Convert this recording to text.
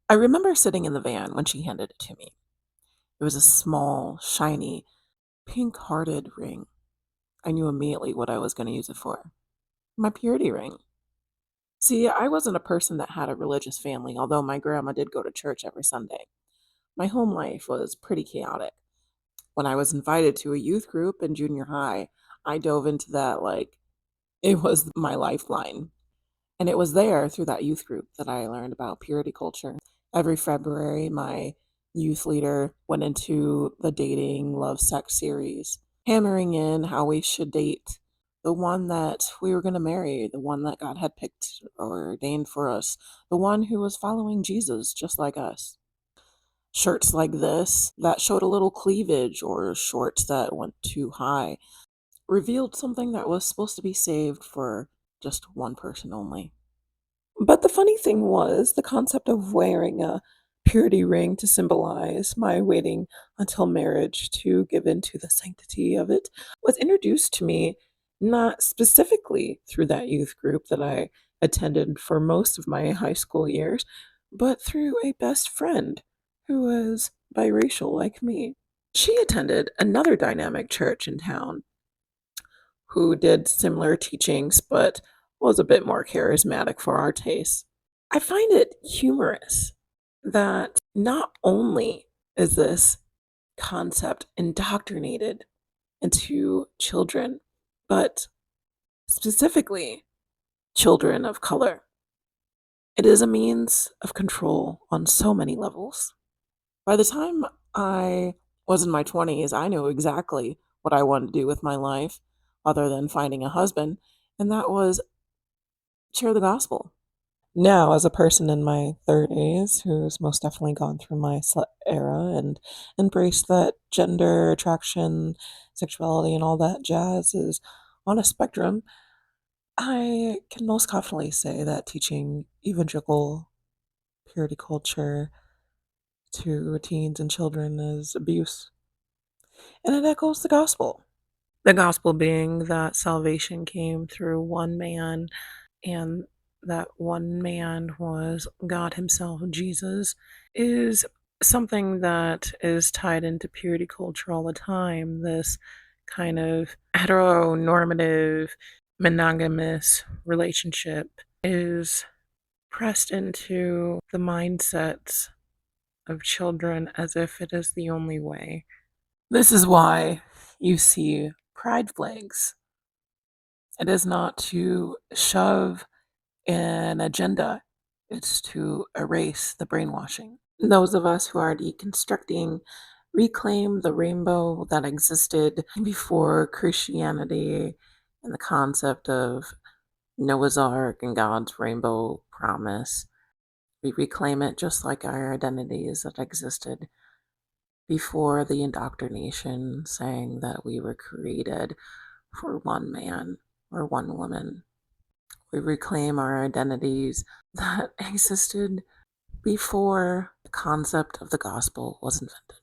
I remember sitting in the van when she handed it to me. It was a small, shiny, pink-hearted ring. I knew immediately what I was going to use it for. My purity ring. See, I wasn't a person that had a religious family, although my grandma did go to church every Sunday. My home life was pretty chaotic. When I was invited to a youth group in junior high, I dove into that like it was my lifeline. And it was there through that youth group that I learned about purity culture. Every February, my youth leader went into the dating love sex series, hammering in how we should date the one that we were going to marry, the one that God had picked or ordained for us, the one who was following Jesus just like us. Shirts like this that showed a little cleavage or shorts that went too high revealed something that was supposed to be saved for just one person only. But the funny thing was, the concept of wearing a purity ring to symbolize my waiting until marriage to give into the sanctity of it was introduced to me not specifically through that youth group that I attended for most of my high school years, but through a best friend who was biracial like me. She attended another dynamic church in town who did similar teachings but was a bit more charismatic for our tastes. I find it humorous that not only is this concept indoctrinated into children, but specifically children of color. It is a means of control on so many levels. By the time I was in my 20s, I knew exactly what I wanted to do with my life other than finding a husband, and that was share the gospel. Now, as a person in my 30s who's most definitely gone through my slut era and embraced that gender, attraction, sexuality, and all that jazz is on a spectrum, I can most confidently say that teaching evangelical purity culture to teens and children is abuse. And it echoes the gospel. The gospel being that salvation came through one man, and that one man was God Himself, Jesus, is something that is tied into purity culture all the time. This kind of heteronormative, monogamous relationship is pressed into the mindsets of children as if it is the only way. This is why you see pride flags. It is not to shove an agenda, it's to erase the brainwashing. Those of us who are deconstructing reclaim the rainbow that existed before Christianity and the concept of Noah's Ark and God's rainbow promise. We reclaim it just like our identities that existed before the indoctrination saying that we were created for one man or one woman. We reclaim our identities that existed before the concept of the gospel was invented.